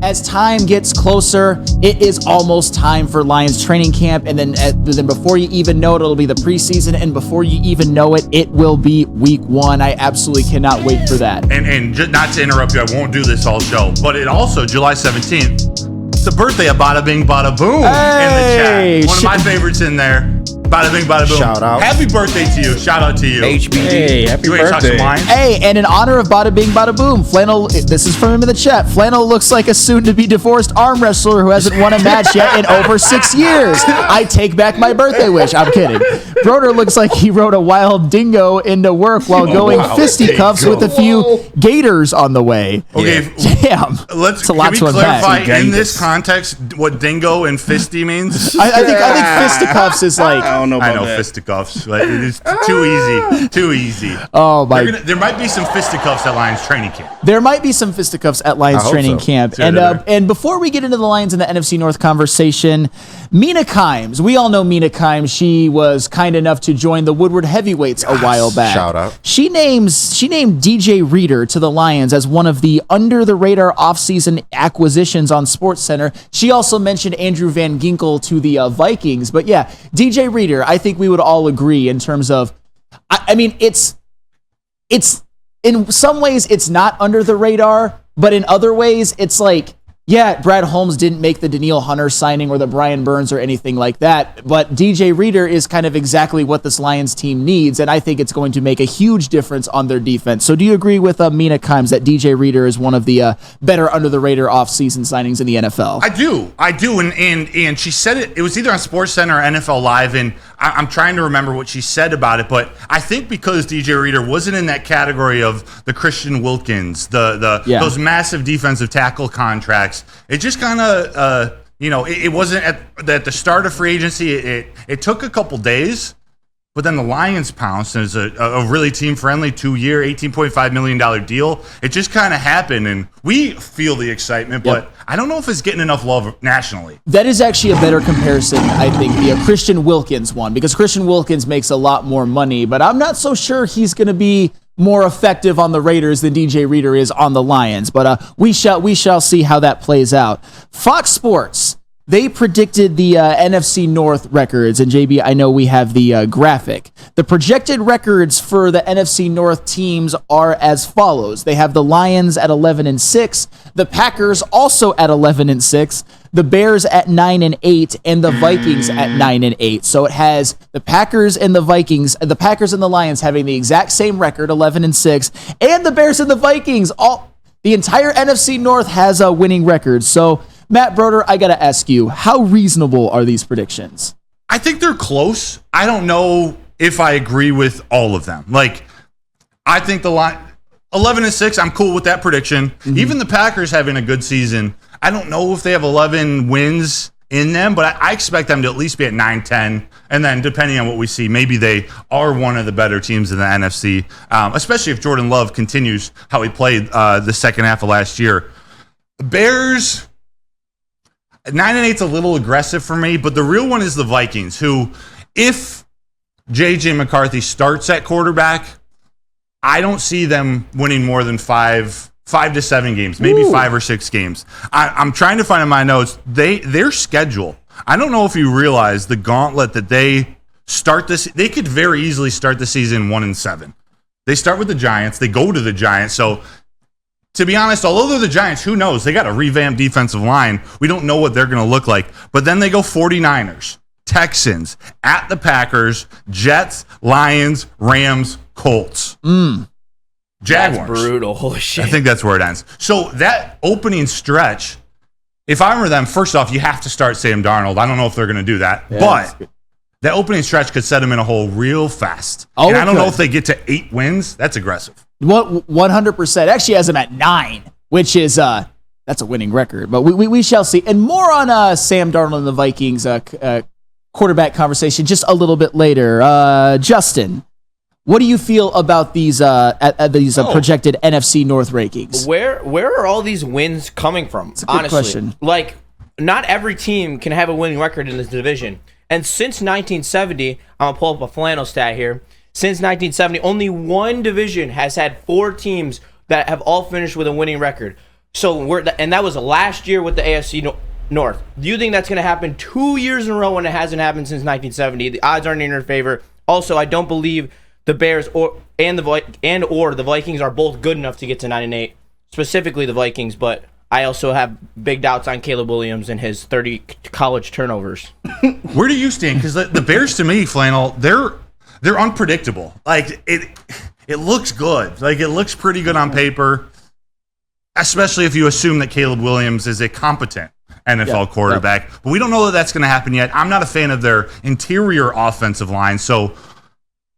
as time gets closer, it is almost time for Lions training camp. And then before you even know it, it'll be the preseason. And before you even know it, it will be week 1. I absolutely cannot wait for that. And just not to interrupt you, I won't do this all show, but it also, July 17th, it's the birthday of Bada Bing Bada Boom in the chat. One of my favorites in there. Bada Bing Bada Boom. Shout out. Happy birthday to you. Shout out to you. HBD. Hey, happy You ain't touched birthday. some wine? Hey, and in honor of Bada Bing Bada Boom, Flannel, this is from him in the chat. Flannel looks like a soon-to-be divorced arm wrestler who hasn't won a match yet in over 6 years. I take back my birthday wish. I'm kidding. Broder looks like he rode a wild dingo into work while going fisticuffs with a few gators on the way. Okay, Damn. Let's It's a lot can to we unpack. clarify in this context what dingo and fisty means? I think fisticuffs is like... I don't know about I know that. fisticuffs, but it's too easy. Too easy. Oh, my... There might be some fisticuffs at Lions training camp. There might be some fisticuffs at Lions hope training so. camp. See you later. And before we get into the Lions and the NFC North conversation, Mina Kimes. We all know Mina Kimes. She was kind enough to join the Woodward Heavyweights a while back. Shout out. She named DJ Reader to the Lions as one of the under-the-radar offseason acquisitions on SportsCenter. She also mentioned Andrew Van Ginkel to the Vikings. But yeah, DJ Reader, I think we would all agree in terms of, I mean, it's in some ways it's not under the radar, but in other ways it's like, yeah, Brad Holmes didn't make the Danielle Hunter signing or the Brian Burns or anything like that, but DJ Reader is kind of exactly what this Lions team needs, and I think it's going to make a huge difference on their defense. So do you agree with Mina Kimes that DJ Reader is one of the better under-the-radar offseason signings in the NFL? I do, and she said it was either on SportsCenter or NFL Live, and I'm trying to remember what she said about it, but I think because DJ Reader wasn't in that category of the Christian Wilkins, those massive defensive tackle contracts, it just kind of, it wasn't at the start of free agency. It took a couple days, but then the Lions pounced, and it's a really team-friendly 2-year, $18.5 million deal. It just kind of happened, and we feel the excitement, but I don't know if it's getting enough love nationally. That is actually a better comparison, I think, the Christian Wilkins one, because Christian Wilkins makes a lot more money, but I'm not so sure he's going to be more effective on the Raiders than DJ Reader is on the Lions. But we shall see how that plays out. Fox Sports, they predicted the NFC North records, and JB, I know we have the graphic. The projected records for the NFC North teams are as follows. They have the Lions at 11-6, the Packers also at 11-6, the Bears at 9-8, and the Vikings at 9-8. So it has the Packers and the Vikings, the Packers and the Lions having the exact same record, 11-6, and the Bears and the Vikings, the entire NFC North has a winning record. So Matt Broder, I got to ask you, how reasonable are these predictions? I think they're close. I don't know if I agree with all of them. Like, I think the line 11-6, I'm cool with that prediction. Mm-hmm. Even the Packers having a good season. I don't know if they have 11 wins in them, but I expect them to at least be at 9-10. And then depending on what we see, maybe they are one of the better teams in the NFC, especially if Jordan Love continues how he played the second half of last year. Bears, 9-8 is a little aggressive for me, but the real one is the Vikings, who, if J.J. McCarthy starts at quarterback, I don't see them winning more than 5 to 7 games, maybe 5 or 6 games. I'm trying to find in my notes, their schedule. I don't know if you realize the gauntlet that they start this. They could very easily start the season 1-7. They start with the Giants. They go to the Giants. So, to be honest, although they're the Giants, who knows? They got a revamped defensive line. We don't know what they're going to look like. But then they go 49ers, Texans, at the Packers, Jets, Lions, Rams, Colts. Jaguars. That's brutal. Holy shit. I think that's where it ends. So that opening stretch, if I were them, first off, you have to start Sam Darnold. I don't know if they're going to do that. Yeah, but that opening stretch could set them in a hole real fast. Oh, and I don't know if they get to 8 wins. That's aggressive. 100%. Actually has them at 9, which is that's a winning record. But we shall see. And more on Sam Darnold and the Vikings quarterback conversation just a little bit later. Justin, what do you feel about these projected NFC North rankings? Where are all these wins coming from? It's a good honestly, question. Like, not every team can have a winning record in this division. And since 1970, I'm gonna pull up a Flannel stat here. Since 1970, only one division has had 4 teams that have all finished with a winning record. So and that was last year with the AFC North. Do you think that's going to happen 2 years in a row when it hasn't happened since 1970? The odds aren't in your favor. Also, I don't believe the Bears or the Vikings are both good enough to get to 9-8. Specifically the Vikings, but I also have big doubts on Caleb Williams and his 30 college turnovers. Where do you stand? Because the Bears, to me, Flannel, they're unpredictable. Like it looks good. Like it looks pretty good on paper, especially if you assume that Caleb Williams is a competent NFL quarterback. But we don't know that that's going to happen yet. I'm not a fan of their interior offensive line. So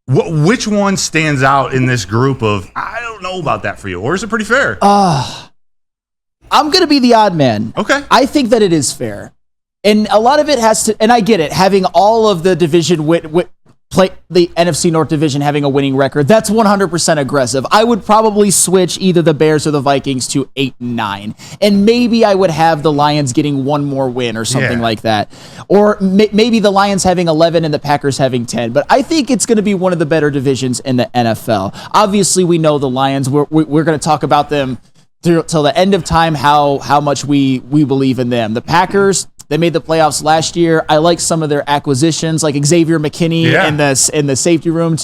which one stands out in this group of, I don't know about that for you, or is it pretty fair? I'm going to be the odd man. Okay. I think that it is fair. And a lot of it has to, and I get it, having all of the division play the NFC North division having a winning record, that's 100% aggressive. I would probably switch either the Bears or the Vikings to 8-9. And maybe I would have the Lions getting one more win or something like that. Or maybe the Lions having 11 and the Packers having 10. But I think it's going to be one of the better divisions in the NFL. Obviously, we know the Lions. We're going to talk about them till the end of time, how much we believe in them. The Packers, they made the playoffs last year. I like some of their acquisitions, like Xavier McKinney in the safety room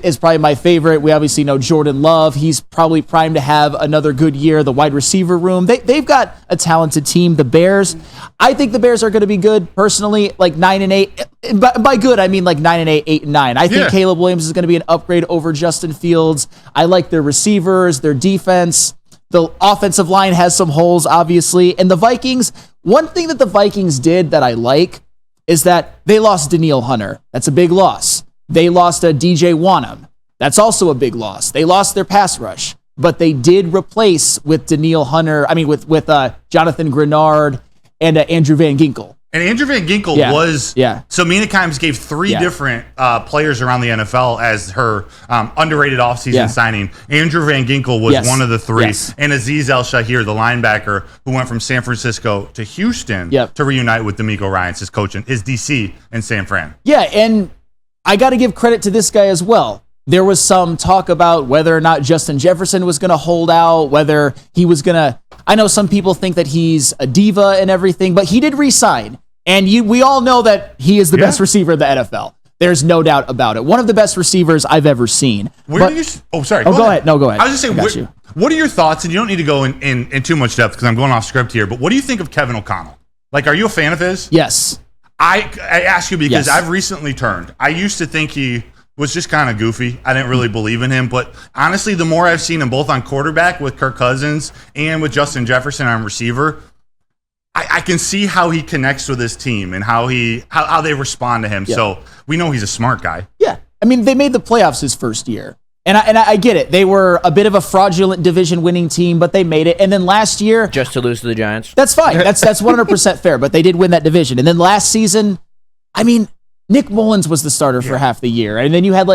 is probably my favorite. We obviously know Jordan Love. He's probably primed to have another good year. The wide receiver room, they've got a talented team. The Bears, I think the Bears are going to be good. Personally, like 9-8. By good, I mean like 9-8, 8-9. I think Caleb Williams is going to be an upgrade over Justin Fields. I like their receivers, their defense. The offensive line has some holes, obviously. And the Vikings, one thing that the Vikings did that I like is that they lost Danielle Hunter. That's a big loss. They lost a DJ Wanham. That's also a big loss. They lost their pass rush, but they did replace with Danielle Hunter, with Jonathan Grenard and Andrew Van Ginkel. And Andrew Van Ginkel was... So Mina Kimes gave three different players around the NFL as her underrated offseason signing. Andrew Van Ginkel was one of the three. Yes. And Azeez El-Shahir, the linebacker, who went from San Francisco to Houston to reunite with D'Amico Ryans, his coach, and his DC in San Fran. Yeah, and I got to give credit to this guy as well. There was some talk about whether or not Justin Jefferson was going to hold out, whether he was going to... I know some people think that he's a diva and everything, but he did re-sign. And we all know that he is the best receiver in the NFL. There's no doubt about it. One of the best receivers I've ever seen. Where do you... Oh, sorry. Go ahead. No, go ahead. I was just saying, what are your thoughts? And you don't need to go in too much depth because I'm going off script here, but what do you think of Kevin O'Connell? Like, are you a fan of his? Yes. I ask you because I've recently turned. I used to think he was just kind of goofy. I didn't really believe in him. But honestly, the more I've seen him both on quarterback with Kirk Cousins and with Justin Jefferson on receiver, I can see how he connects with his team and how they respond to him. Yeah. So we know he's a smart guy. Yeah. I mean, they made the playoffs his first year. And I get it. They were a bit of a fraudulent division winning team, but they made it. And then last year... Just to lose to the Giants. That's fine. That's 100% fair, but they did win that division. And then last season, I mean, Nick Mullins was the starter for half the year. And then you had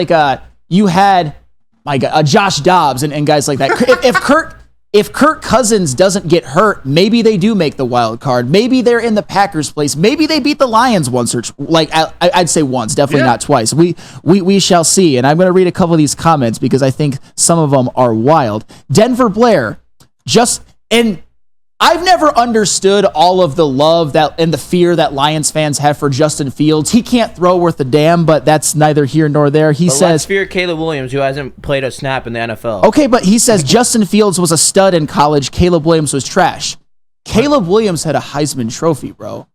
Josh Dobbs and guys like that. If Kirk Cousins doesn't get hurt, maybe they do make the wild card. Maybe they're in the Packers' place. Maybe they beat the Lions once or I'd say once, definitely not twice. We shall see. And I'm going to read a couple of these comments because I think some of them are wild. Denver Blair, and I've never understood all of the love and the fear that Lions fans have for Justin Fields. He can't throw worth a damn, but that's neither here nor there. He says, let's fear Caleb Williams, who hasn't played a snap in the NFL. Okay, but he says Justin Fields was a stud in college. Caleb Williams was trash. Caleb Williams had a Heisman Trophy, bro.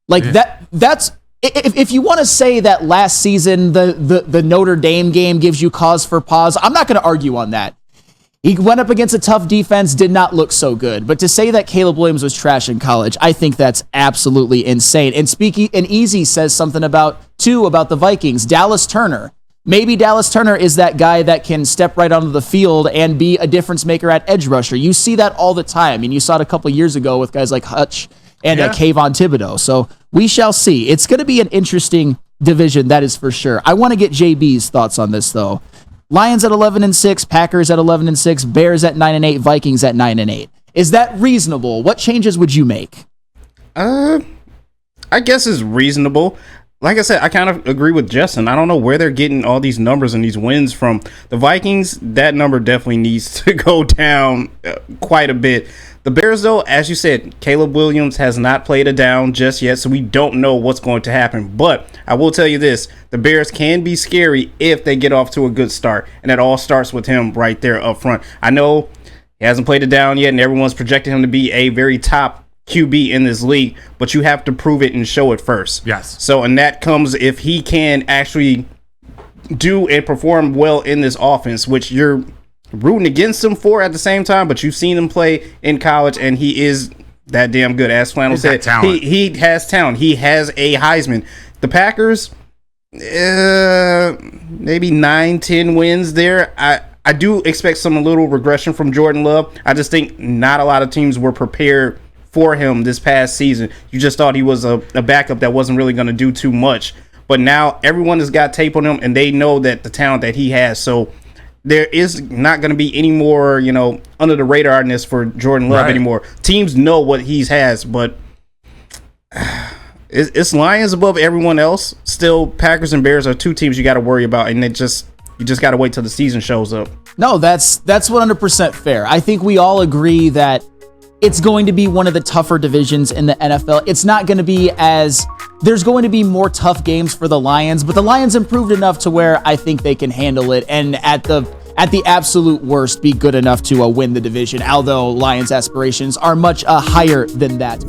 That's if you want to say that last season the Notre Dame game gives you cause for pause, I'm not going to argue on that. He went up against a tough defense, did not look so good. But to say that Caleb Williams was trash in college, I think that's absolutely insane. And Easy says something about the Vikings. Dallas Turner. Maybe Dallas Turner is that guy that can step right onto the field and be a difference maker at edge rusher. You see that all the time. And you saw it a couple years ago with guys like Hutch and Kayvon Thibodeau. So we shall see. It's going to be an interesting division, that is for sure. I want to get JB's thoughts on this, though. Lions at 11-6, Packers at 11-6, Bears at 9-8, Vikings at 9-8. Is that reasonable? What changes would you make? I guess it's reasonable. like I said, I kind of agree with Justin. I don't know where they're getting all these numbers and these wins from. The Vikings, that number definitely needs to go down quite a bit. The Bears, though, as you said, Caleb Williams has not played a down just yet, so we don't know what's going to happen. But I will tell you this, the Bears can be scary if they get off to a good start, and it all starts with him right there up front. I know he hasn't played it down yet, and everyone's projecting him to be a very top QB in this league, but you have to prove it and show it first. Yes. So, and that comes if he can actually do and perform well in this offense, which you're rooting against him for at the same time, but you've seen him play in college, and he is that damn good. As Flannel said, he has talent. He has a Heisman. The Packers, maybe 9-10 wins there. I do expect some little regression from Jordan Love. I just think not a lot of teams were prepared for him this past season. You just thought he was a backup that wasn't really going to do too much. But now everyone has got tape on him, and they know that the talent that he has. So there is not going to be any more, under the radarness for Jordan Love anymore. Teams know what he has, but it's Lions above everyone else. Still, Packers and Bears are two teams you got to worry about, and you just got to wait till the season shows up. No, that's 100% fair. I think we all agree that it's going to be one of the tougher divisions in the NFL. It's not going to be there's going to be more tough games for the Lions, but the Lions improved enough to where I think they can handle it, and at the absolute worst, be good enough to win the division, although Lions' aspirations are much higher than that.